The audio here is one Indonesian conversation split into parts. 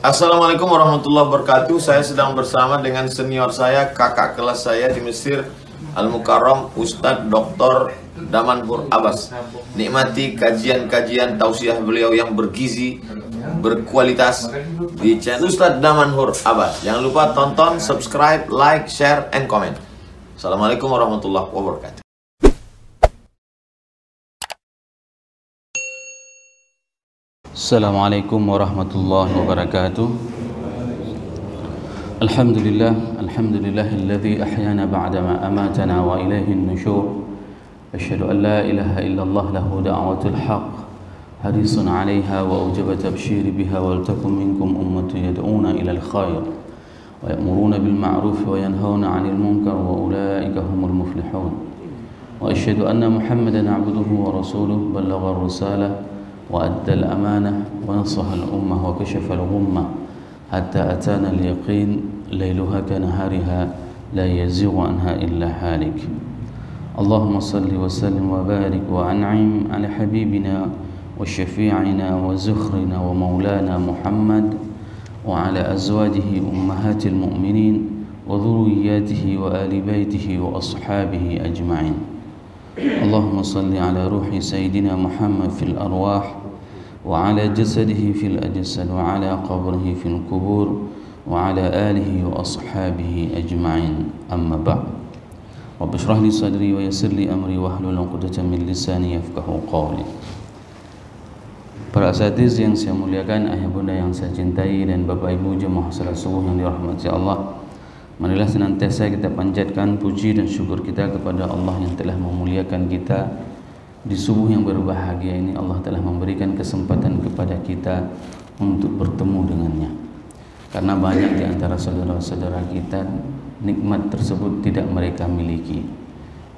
Assalamualaikum warahmatullahi wabarakatuh. Saya sedang bersama dengan senior saya, kakak kelas saya di Mesir, Al-Mukarram, Ustadz Dr. Damanhur Abbas. Nikmati kajian-kajian tausiah beliau yang bergizi, berkualitas di channel Ustadz Damanhur Abbas. Jangan lupa tonton, subscribe, like, share, and comment. Assalamualaikum warahmatullahi wabarakatuh. Assalamualaikum warahmatullahi wabarakatuh. Alhamdulillahilladzi ahyana ba'dama amatana wa ilaihin nusyur. Asyhadu an la ilaha illallah lahu da'watul haqq. Harisun 'alaiha wa awjaba tabsyiri biha wal takum minkum ummatun yad'una ilal khair wa ya'muruna bil ma'ruf wa yanhauna 'anil munkar wa ulaika humul muflihun. Wa asyhadu anna Muhammadan 'abduhu wa rasuluhu ballagha ar-risalah وأدى الأمانة ونصح الأمة وكشف الغمة حتى أتانا اليقين ليلها كنهارها لا يزيغ عنها إلا هالك. اللهم صل وسلم وبارك وأنعم على حبيبنا وشفيعنا وزخرنا ومولانا محمد وعلى أزواجه أمهات المؤمنين وذرياته وآل بيته وأصحابه أجمعين. اللهم صل على روح سيدنا محمد في الأرواح وعلى جسده في الأجساد وعلى قبره في القبور وعلى آله وأصحابه أجمعين. أما بعد رب اشرح لي صدري ويسر لي أمري واحلل عقدة من لساني يفقهوا قولي. Para asatiz yang saya muliakan, ayah bunda yang saya cintai, dan bapak ibu jemaah salat subuh yang dirahmati Allah, marilah senantiasa kita panjatkan puji dan syukur kita kepada Allah yang telah memuliakan kita di subuh yang berbahagia ini. Allah telah memberikan kesempatan kepada kita untuk bertemu dengannya, karena banyak di antara saudara-saudara kita nikmat tersebut tidak mereka miliki.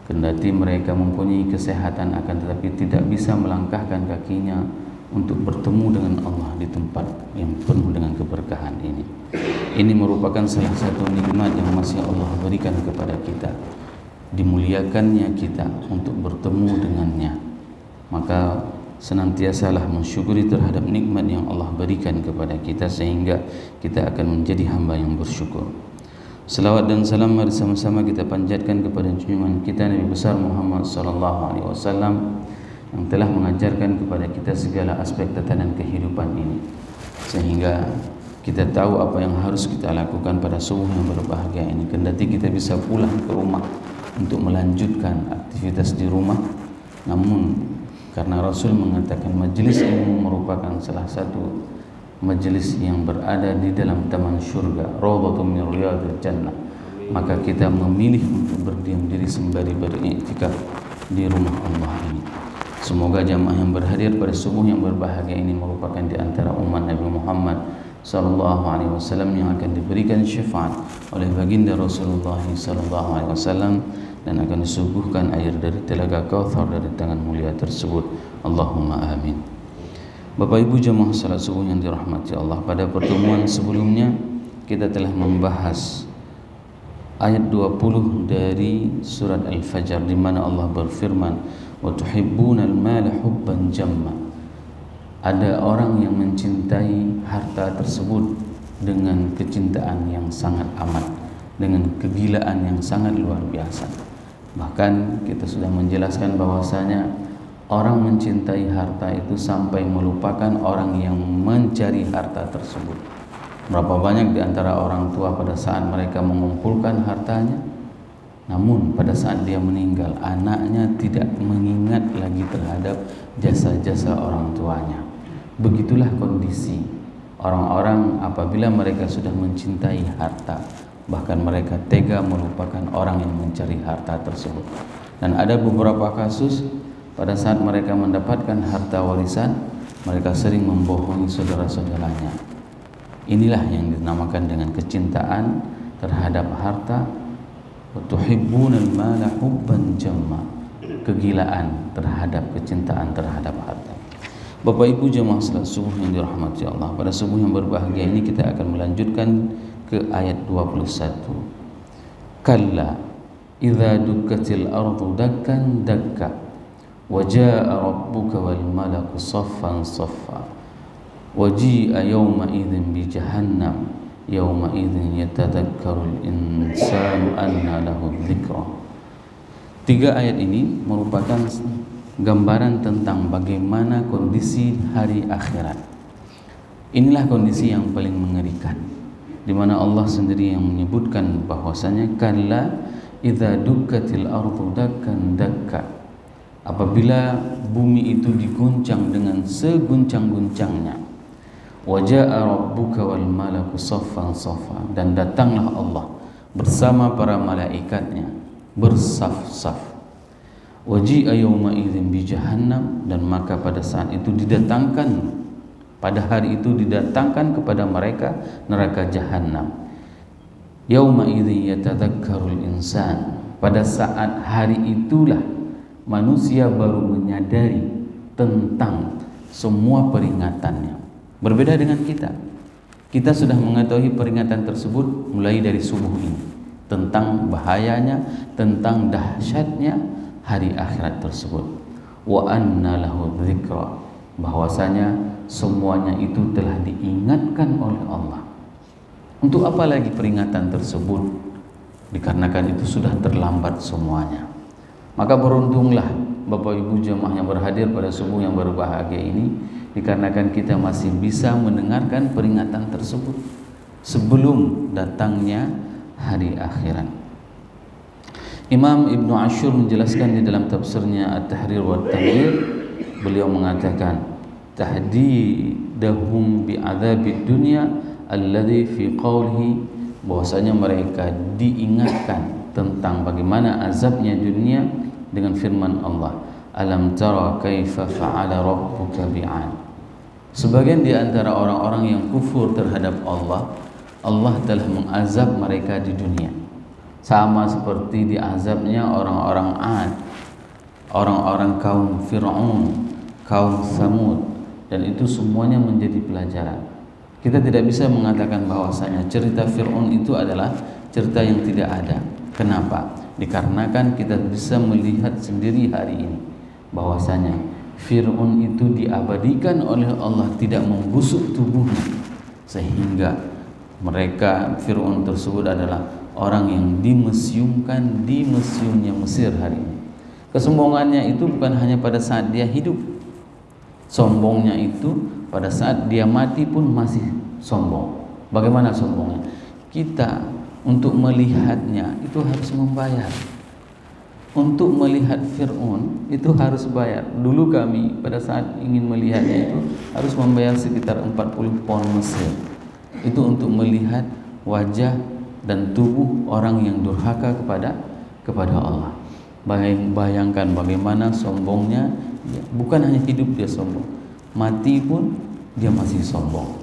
Kendati mereka mempunyai kesehatan, akan tetapi tidak bisa melangkahkan kakinya untuk bertemu dengan Allah di tempat yang penuh dengan keberkahan ini. Ini merupakan salah satu nikmat yang masih Allah berikan kepada kita, dimuliakannya kita untuk bertemu dengannya. Maka senantiasalah mensyukuri terhadap nikmat yang Allah berikan kepada kita, sehingga kita akan menjadi hamba yang bersyukur. Selawat dan salam mari sama-sama kita panjatkan kepada junjungan kita Nabi besar Muhammad SAW, yang telah mengajarkan kepada kita segala aspek tatanan kehidupan ini, sehingga kita tahu apa yang harus kita lakukan pada subuh yang berbahagia ini. Kendati kita bisa pulang ke rumah untuk melanjutkan aktivitas di rumah, namun karena Rasul mengatakan majelis ilmu merupakan salah satu majelis yang berada di dalam taman syurga, Rawdatun min Riyadil Jannah, maka kita memilih untuk berdiam diri sembari beriktikaf di rumah Allah ini. Semoga jamaah yang berhadir pada subuh yang berbahagia ini merupakan di antara umat Nabi Muhammad sallallahu alaihi wasallam yang akan diberikan syafaat oleh baginda Rasulullah sallallahu alaihi wasallam, dan akan disuguhkan air dari telaga Kautsar dari tangan mulia tersebut. Allahumma amin. Bapak Ibu jemaah salat subuh yang dirahmati Allah, pada pertemuan sebelumnya kita telah membahas ayat 20 dari surat Al-Fajr, di mana Allah berfirman, wa tuhibbunal mala hubban jamma. Ada orang yang mencintai harta tersebut dengan kecintaan yang sangat amat, dengan kegilaan yang sangat luar biasa. Bahkan kita sudah menjelaskan bahwasanya orang mencintai harta itu sampai melupakan orang yang mencari harta tersebut. Berapa banyak di antara orang tua pada saat mereka mengumpulkan hartanya, namun pada saat dia meninggal, anaknya tidak mengingat lagi terhadap jasa-jasa orang tuanya. Begitulah kondisi orang-orang apabila mereka sudah mencintai harta, bahkan mereka tega melupakan orang yang mencari harta tersebut. Dan ada beberapa kasus pada saat mereka mendapatkan harta warisan, mereka sering membohongi saudara-saudaranya. Inilah yang dinamakan dengan kecintaan terhadap harta. Tuhibbunal mala hubban jamma, kegilaan terhadap kecintaan terhadap harta. Bapak Ibu jemaah salat subuh yang dirahmati Allah, pada subuh yang berbahagia ini kita akan melanjutkan ke ayat 21. Kalla idza dukkatil ardu dakkan dakka wa jaa rabbuka wal malaku saffan saffa waji'a yawma idzin bi jahannam yawma idzin yatadhakkarul insanu anna lahu dzikra. 3 ayat ini merupakan gambaran tentang bagaimana kondisi hari akhirat. Inilah kondisi yang paling mengerikan, di mana Allah sendiri yang menyebutkan bahwasanya kalla idza dukkatil ardu dakkan dakka, apabila bumi itu diguncang dengan seguncang-guncangnya, waja'a rabbuka wal malaku saffan saffa, dan datanglah Allah bersama para malaikatnya bersaf-saf. Waji'a yawma idzin bi jahannam, dan maka pada saat itu didatangkan, pada hari itu didatangkan kepada mereka neraka jahanam. Yauma idzin yatadhakkarul insan, pada saat hari itulah manusia baru menyadari tentang semua peringatannya. Berbeda dengan kita. Kita sudah mengetahui peringatan tersebut mulai dari subuh ini, tentang bahayanya, tentang dahsyatnya hari akhirat tersebut. Wa anna lahu dzikra, bahwasanya semuanya itu telah diingatkan oleh Allah. Untuk apa lagi peringatan tersebut? Dikarenakan itu sudah terlambat semuanya. Maka beruntunglah Bapak Ibu jemaah yang berhadir pada subuh yang berbahagia ini, dikarenakan kita masih bisa mendengarkan peringatan tersebut sebelum datangnya hari akhirat. Imam Ibnu Ashur menjelaskan di dalam tafsirnya At-Tahrir wa At-Tanwir, beliau mengatakan tahdidahum bi'adzabid dunya alladhi fi qawlihi, bahwasanya mereka diingatkan tentang bagaimana azabnya dunia dengan firman Allah, alam tara kaifa fa'ala rabbuka bi'ad. Sebagian di antara orang-orang yang kufur terhadap Allah, Allah telah mengazab mereka di dunia, sama seperti diazabnya orang-orang Ad, orang-orang kaum Fir'aun, kaum Tsamud, dan itu semuanya menjadi pelajaran. Kita tidak bisa mengatakan bahwasanya cerita Fir'aun itu adalah cerita yang tidak ada. Kenapa? Dikarenakan kita bisa melihat sendiri hari ini bahwasanya Fir'aun itu diabadikan oleh Allah, tidak membusuk tubuhnya, sehingga mereka Fir'aun tersebut adalah orang yang dimesiumkan di museumnya Mesir hari ini. Kesombongannya itu bukan hanya pada saat dia hidup, sombongnya itu pada saat dia mati pun masih sombong. Bagaimana sombongnya? Kita untuk melihatnya itu harus membayar. Untuk melihat Fir'aun itu harus bayar. Dulu kami pada saat ingin melihatnya itu harus membayar sekitar 40 pound Mesir. Itu untuk melihat wajah dan tubuh orang yang durhaka kepada Allah. Bayangkan bagaimana sombongnya. Bukan hanya hidup dia sombong, mati pun dia masih sombong.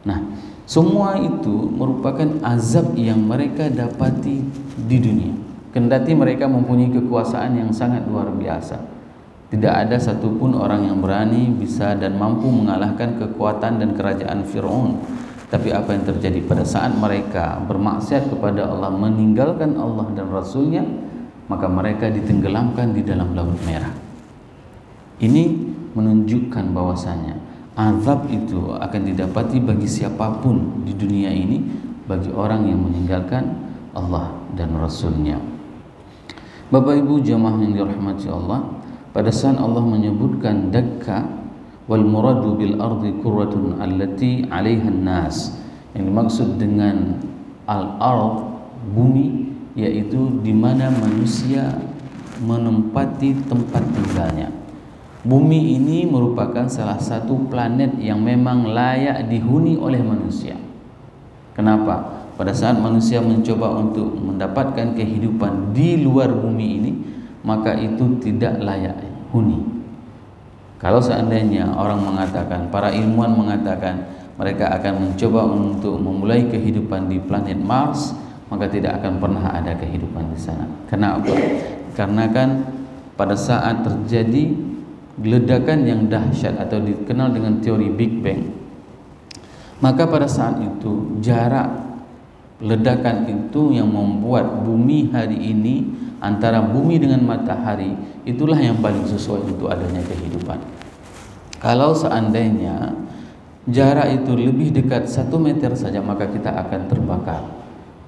Nah, semua itu merupakan azab yang mereka dapati di dunia. Kendati mereka mempunyai kekuasaan yang sangat luar biasa, tidak ada satupun orang yang berani bisa dan mampu mengalahkan kekuatan dan kerajaan Fir'aun. Tapi apa yang terjadi pada saat mereka bermaksiat kepada Allah, meninggalkan Allah dan Rasulnya, maka mereka ditenggelamkan di dalam Laut Merah. Ini menunjukkan bahwasanya azab itu akan didapati bagi siapapun di dunia ini, bagi orang yang meninggalkan Allah dan Rasulnya. Bapak Ibu jamaah yang dirahmati Allah, pada saat Allah menyebutkan dakka wal muradu bil ardi kurratun allati 'alaiha an-nas, yang dimaksud dengan al-ard, bumi, yaitu di mana manusia menempati tempat tinggalnya. Bumi ini merupakan salah satu planet yang memang layak dihuni oleh manusia. Kenapa? Pada saat manusia mencoba untuk mendapatkan kehidupan di luar bumi ini, maka itu tidak layak huni. Kalau seandainya orang mengatakan, para ilmuwan mengatakan mereka akan mencoba untuk memulai kehidupan di planet Mars, maka tidak akan pernah ada kehidupan di sana. Kenapa? Karena kan pada saat terjadi ledakan yang dahsyat atau dikenal dengan teori Big Bang, maka pada saat itu jarak ledakan itu yang membuat bumi hari ini, antara bumi dengan matahari, itulah yang paling sesuai untuk adanya kehidupan. Kalau seandainya jarak itu lebih dekat 1 meter saja maka kita akan terbakar.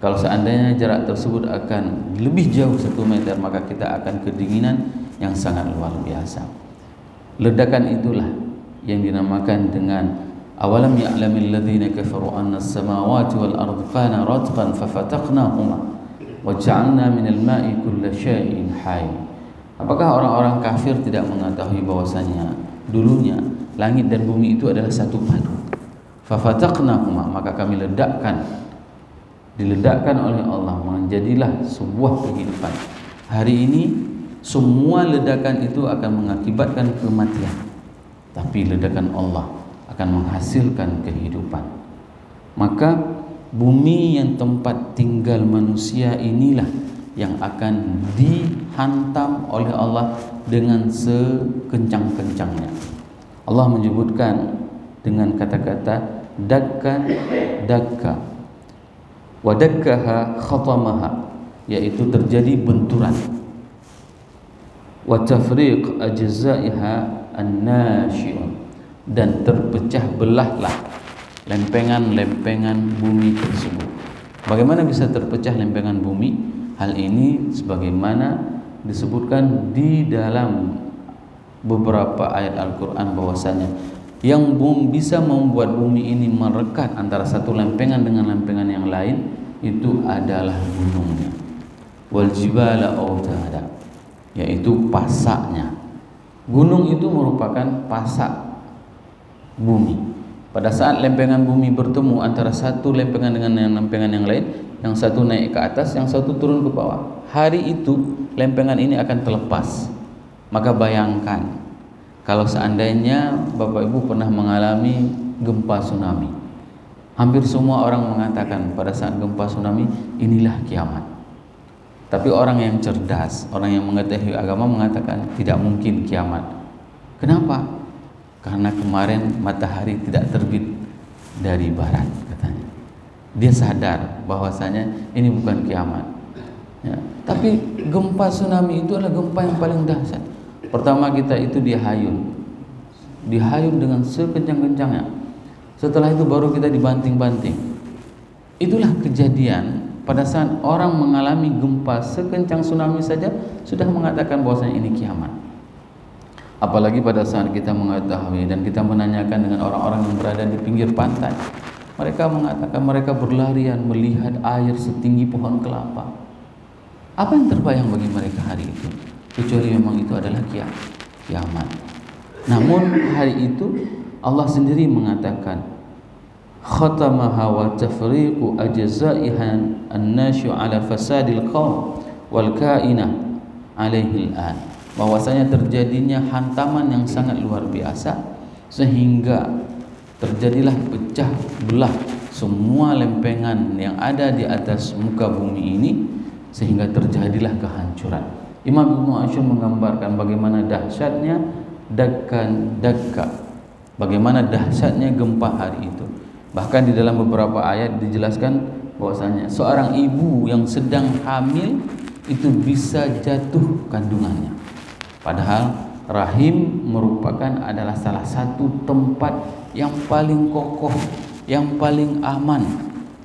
Kalau seandainya jarak tersebut akan lebih jauh 1 meter maka kita akan kedinginan yang sangat luar biasa. Ledakan itulah yang dinamakan dengan awalam ya'lamil ladzina kafaru anna as-samawati wal arda kana ratqan fafataqnahuma wa ja'alna minal ma'i kulla syai'in hayy. Apakah orang-orang kafir tidak mengetahui bahwasanya dulunya langit dan bumi itu adalah satu padu? Fafataqnahuma, maka kami diledakkan oleh Allah menjadilah sebuah kehidupan. Hari ini semua ledakan itu akan mengakibatkan kematian, tapi ledakan Allah akan menghasilkan kehidupan. Maka bumi yang tempat tinggal manusia inilah yang akan dihantam oleh Allah dengan sekencang-kencangnya. Allah menyebutkan dengan kata-kata dakkan dakka wa dakkaha khatamaha, yaitu terjadi benturan, wa tafriq ajza'iha an-nashi'un, dan terpecah belahlah lempengan-lempengan bumi tersebut. Bagaimana bisa terpecah lempengan bumi? Hal ini sebagaimana disebutkan di dalam beberapa ayat Al-Quran bahwasanya yang bisa membuat bumi ini merekat antara satu lempengan dengan lempengan yang lain itu adalah gunungnya. Wal jibala autada, yaitu pasaknya. Gunung itu merupakan pasak bumi. Pada saat lempengan bumi bertemu antara satu lempengan dengan lempengan yang lain, yang satu naik ke atas, yang satu turun ke bawah, hari itu lempengan ini akan terlepas. Maka bayangkan kalau seandainya Bapak Ibu pernah mengalami gempa tsunami. Hampir semua orang mengatakan pada saat gempa tsunami inilah kiamat. Tapi orang yang cerdas, orang yang mengetahui agama mengatakan tidak mungkin kiamat. Kenapa? Karena kemarin matahari tidak terbit dari barat, katanya. Dia sadar bahwasanya ini bukan kiamat. Ya. Tapi gempa tsunami itu adalah gempa yang paling dahsyat. Pertama kita itu dihayun dengan sekencang-kencangnya. Setelah itu baru kita dibanting-banting. Itulah kejadian pada saat orang mengalami gempa sekencang tsunami saja sudah mengatakan bahwasanya ini kiamat. Apalagi pada saat kita mengetahui dan kita menanyakan dengan orang-orang yang berada di pinggir pantai. Mereka mengatakan mereka berlarian melihat air setinggi pohon kelapa. Apa yang terbayang bagi mereka hari itu? Kecuali memang itu adalah kiamat. Namun hari itu Allah sendiri mengatakan khatamaha wa tafriqu ajza'ihan an-nasyu ala fasadil qaum wal kainah alaihi al-an, bahwasanya terjadinya hantaman yang sangat luar biasa sehingga terjadilah pecah belah semua lempengan yang ada di atas muka bumi ini sehingga terjadilah kehancuran. Imam Ibnu Asyur menggambarkan bagaimana dahsyatnya dakkan dakka, bagaimana dahsyatnya gempa hari itu. Bahkan di dalam beberapa ayat dijelaskan bahwasanya seorang ibu yang sedang hamil itu bisa jatuh kandungannya. Padahal rahim merupakan adalah salah satu tempat yang paling kokoh, yang paling aman.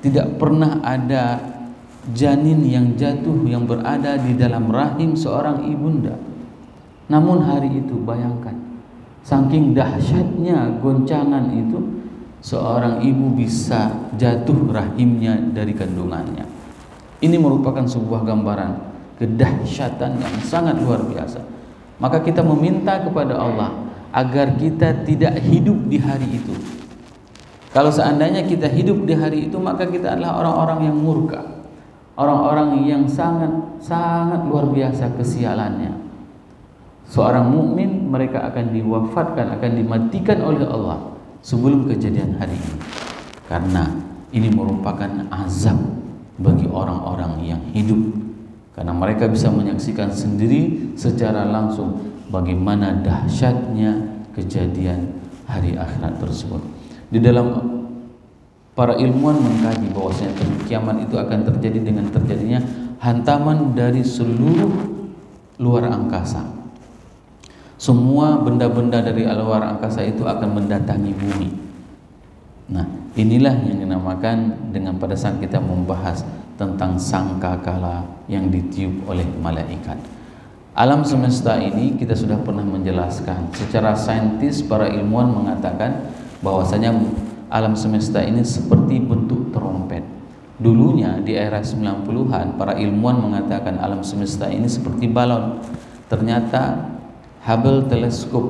Tidak pernah ada janin yang jatuh yang berada di dalam rahim seorang ibunda. Namun hari itu bayangkan, saking dahsyatnya goncangan itu, seorang ibu bisa jatuh rahimnya dari kandungannya. Ini merupakan sebuah gambaran kedahsyatan yang sangat luar biasa. Maka kita meminta kepada Allah agar kita tidak hidup di hari itu. Kalau seandainya kita hidup di hari itu, maka kita adalah orang-orang yang murka, orang-orang yang sangat luar biasa kesialannya. Seorang mukmin mereka akan diwafatkan, akan dimatikan oleh Allah sebelum kejadian hari ini, karena ini merupakan azab bagi orang-orang yang hidup, karena mereka bisa menyaksikan sendiri secara langsung bagaimana dahsyatnya kejadian hari akhirat tersebut. Di dalam para ilmuwan mengkaji bahwasanya kiamat itu akan terjadi dengan terjadinya hantaman dari seluruh luar angkasa. Semua benda-benda dari luar angkasa itu akan mendatangi bumi. Nah, inilah yang dinamakan dengan pada saat kita membahas tentang sangkakala yang ditiup oleh malaikat. Alam semesta ini kita sudah pernah menjelaskan. Secara saintis para ilmuwan mengatakan bahwasanya alam semesta ini seperti bentuk trompet. Dulunya di era 90-an para ilmuwan mengatakan alam semesta ini seperti balon. Ternyata Hubble teleskop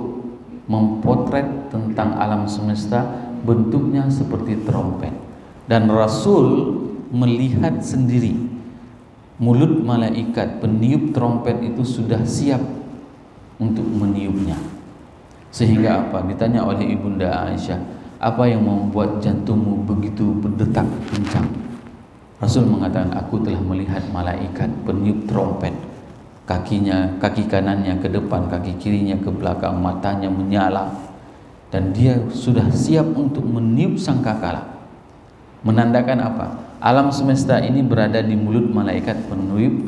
memotret tentang alam semesta bentuknya seperti trompet, dan Rasul melihat sendiri mulut malaikat peniup trompet itu sudah siap untuk meniupnya. Sehingga apa? Ditanya oleh Ibunda Aisyah, apa yang membuat jantungmu begitu berdetak kencang? Rasul mengatakan, aku telah melihat malaikat peniup trompet. Kaki kanannya ke depan, kaki kirinya ke belakang, matanya menyala, dan dia sudah siap untuk meniup sangkakala. Menandakan apa? Alam semesta ini berada di mulut malaikat peniup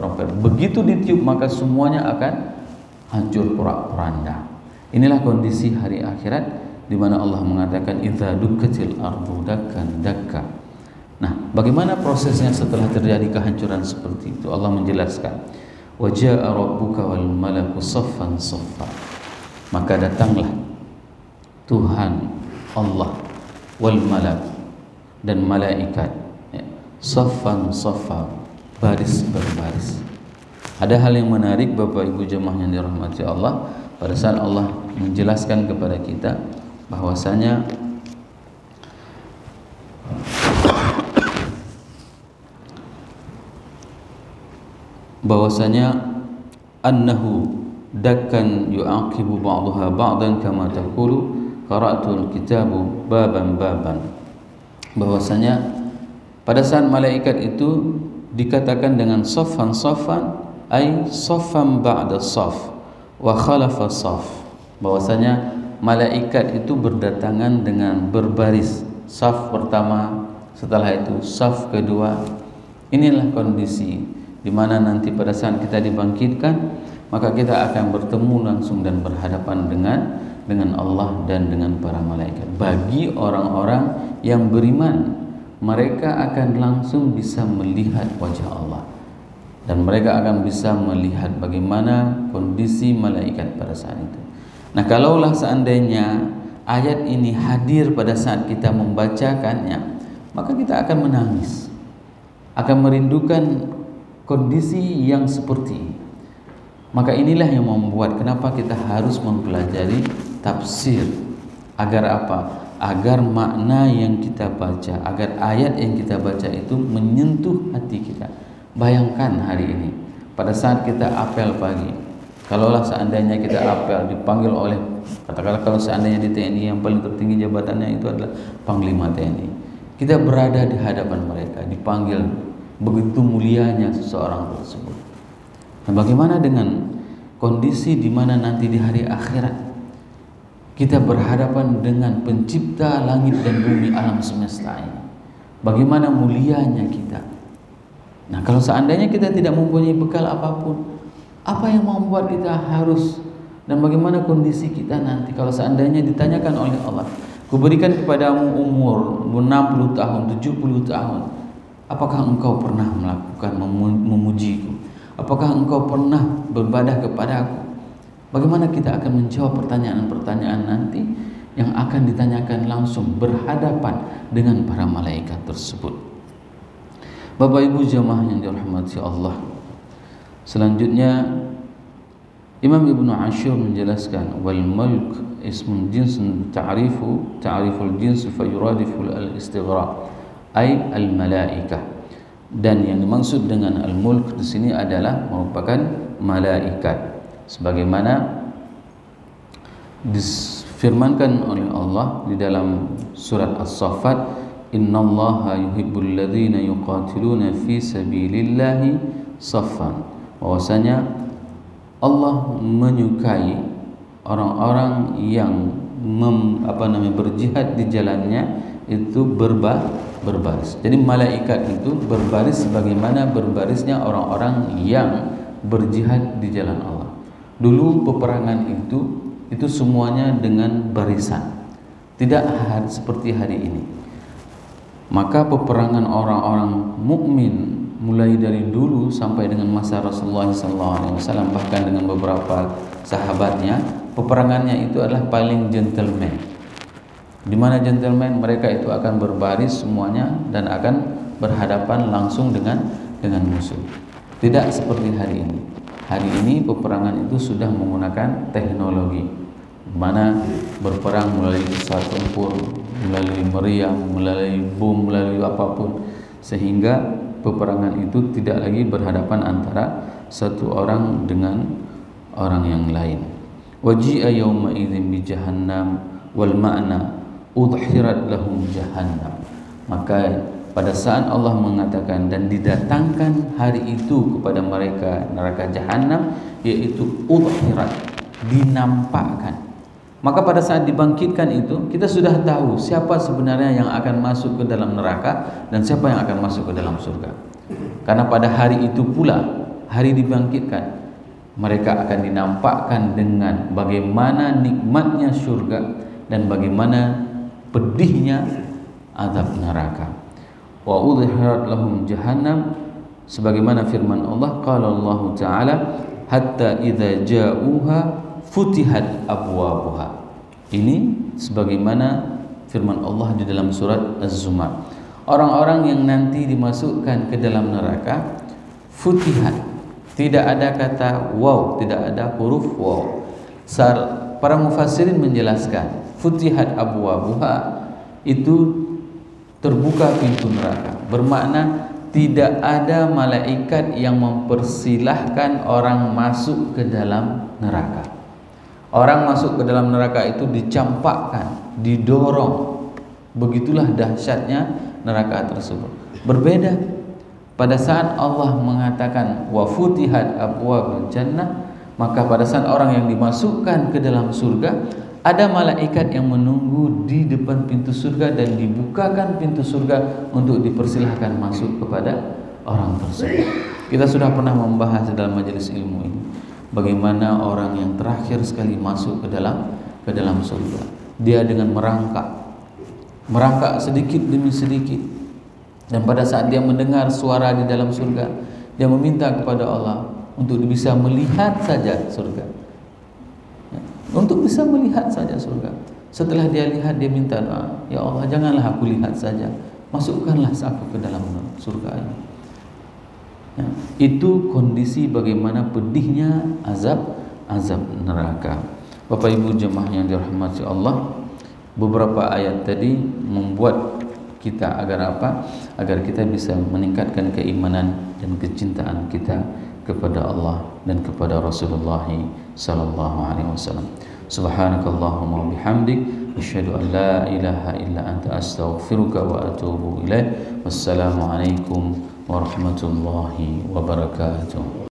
trompet. Begitu ditiup maka semuanya akan hancur porak-poranda. Inilah kondisi hari akhirat di mana Allah mengatakan idza dukkatil ardu dakkan dakka. Nah, bagaimana prosesnya setelah terjadi kehancuran seperti itu? Allah menjelaskan, wa jaa rabbuka wal malaku saffan saffa. Maka datanglah Tuhan Allah wal malak dan malaikat, ya, saffan saffa, baris berbaris. Ada hal yang menarik Bapak Ibu jemaah yang dirahmati Allah, pada saat Allah menjelaskan kepada kita bahwasanya annahu dakkan yu'aqibu ba'daha ba'dan kama taqulu qara'atul kitabu baban, bahwasanya pada saat malaikat itu dikatakan dengan saffan ay saffan ba'da saff wa khalafa saff, bahwasanya malaikat itu berdatangan dengan berbaris, saf pertama, setelah itu saf kedua. Inilah kondisi di mana nanti pada saat kita dibangkitkan maka kita akan bertemu langsung dan berhadapan dengan Allah dan dengan para malaikat. Bagi orang-orang yang beriman, mereka akan langsung bisa melihat wajah Allah, dan mereka akan bisa melihat bagaimana kondisi malaikat pada saat itu. Nah, kalaulah seandainya ayat ini hadir pada saat kita membacakannya, maka kita akan menangis, akan merindukan kondisi yang seperti ini. Maka inilah yang membuat kenapa kita harus mempelajari tafsir. Agar apa? Agar makna yang kita baca, agar ayat yang kita baca itu menyentuh hati kita. Bayangkan hari ini, pada saat kita apel pagi, kalaulah seandainya kita apel dipanggil oleh, katakanlah kalau seandainya di TNI yang paling tertinggi jabatannya itu adalah Panglima TNI, kita berada di hadapan mereka, dipanggil, begitu mulianya seseorang tersebut. Nah, bagaimana dengan kondisi di mana nanti di hari akhirat kita berhadapan dengan pencipta langit dan bumi alam semesta ini? Bagaimana mulianya kita? Nah, kalau seandainya kita tidak mempunyai bekal apapun, apa yang membuat kita harus, dan bagaimana kondisi kita nanti kalau seandainya ditanyakan oleh Allah, kuberikan kepadamu umur 60 tahun, 70 tahun, apakah engkau pernah melakukan memujiku? Apakah engkau pernah beribadah kepadaku? Bagaimana kita akan menjawab pertanyaan-pertanyaan nanti yang akan ditanyakan langsung berhadapan dengan para malaikat tersebut? Bapak Ibu jemaah yang dirahmati Allah, selanjutnya Imam Ibnu Ashur menjelaskan, wal mulk ismun jinsun ta'riful jins fa yuradiful al-istighraq ay al-malaikah. Dan yang dimaksud dengan al-mulk di sini adalah merupakan malaikat, sebagaimana difirmankan oleh Allah di dalam surat As-Saffat, innallaha yuhibbul ladzina yuqatiluna fi sabilillahi saffan, bahwasanya Allah menyukai orang-orang yang berjihad di jalannya itu berbaris. Jadi malaikat itu berbaris sebagaimana berbarisnya orang-orang yang berjihad di jalan Allah. Dulu peperangan itu semuanya dengan barisan. tidak seperti hari ini. Maka peperangan orang-orang mukmin mulai dari dulu sampai dengan masa Rasulullah SAW, bahkan dengan beberapa sahabatnya, peperangannya itu adalah paling gentleman. Di mana gentleman, mereka itu akan berbaris semuanya dan akan berhadapan langsung dengan musuh. Tidak seperti hari ini. Hari ini peperangan itu sudah menggunakan teknologi, mana berperang melalui pesawat tempur, melalui meriam, melalui bom, melalui apapun, sehingga peperangan itu tidak lagi berhadapan antara satu orang dengan orang yang lain. Waji'a yawma idzin bi jahannam wal ma'na udhirat lahum jahannam. Maka pada saat Allah mengatakan dan didatangkan hari itu kepada mereka neraka jahanam, yaitu udhirat, dinampakkan. Maka pada saat dibangkitkan itu, kita sudah tahu siapa sebenarnya yang akan masuk ke dalam neraka dan siapa yang akan masuk ke dalam surga. Karena pada hari itu pula, hari dibangkitkan, mereka akan dinampakkan dengan bagaimana nikmatnya surga dan bagaimana pedihnya azab neraka. Wa udhirat lahum jahannam, sebagaimana firman Allah, qala Allah Ta'ala, hatta idza ja'uha futihat abwabuha. Ini sebagaimana firman Allah di dalam surat Az-Zumar. Orang-orang yang nanti dimasukkan ke dalam neraka, futihat, tidak ada kata waw, tidak ada huruf waw. Para mufassirin menjelaskan, futihat abwabuha itu terbuka pintu neraka, bermakna tidak ada malaikat yang mempersilahkan orang masuk ke dalam neraka. Orang masuk ke dalam neraka itu dicampakkan, didorong. Begitulah dahsyatnya neraka tersebut. Berbeda pada saat Allah mengatakan wa futihat abwabul jannah, maka pada saat orang yang dimasukkan ke dalam surga, ada malaikat yang menunggu di depan pintu surga dan dibukakan pintu surga untuk dipersilahkan masuk kepada orang tersebut. Kita sudah pernah membahas dalam majelis ilmu ini bagaimana orang yang terakhir sekali masuk ke dalam surga, dia dengan merangkak sedikit demi sedikit, dan pada saat dia mendengar suara di dalam surga, dia meminta kepada Allah untuk bisa melihat saja surga, untuk bisa melihat saja surga. Setelah dia lihat, dia minta doa, ya Allah, janganlah aku lihat saja, masukkanlah aku ke dalam surga ini. Ya, itu kondisi bagaimana pedihnya azab neraka. Bapak Ibu jemaah yang dirahmati Allah, beberapa ayat tadi membuat kita agar apa? Agar kita bisa meningkatkan keimanan dan kecintaan kita kepada Allah dan kepada Rasulullah sallallahu alaihi wasallam. Subhanakallahumma bihamdik, asyhadu an la ilaha illa anta, astaghfiruka wa atubu ilaik. Wassalamu alaikum warahmatullahi wabarakatuh.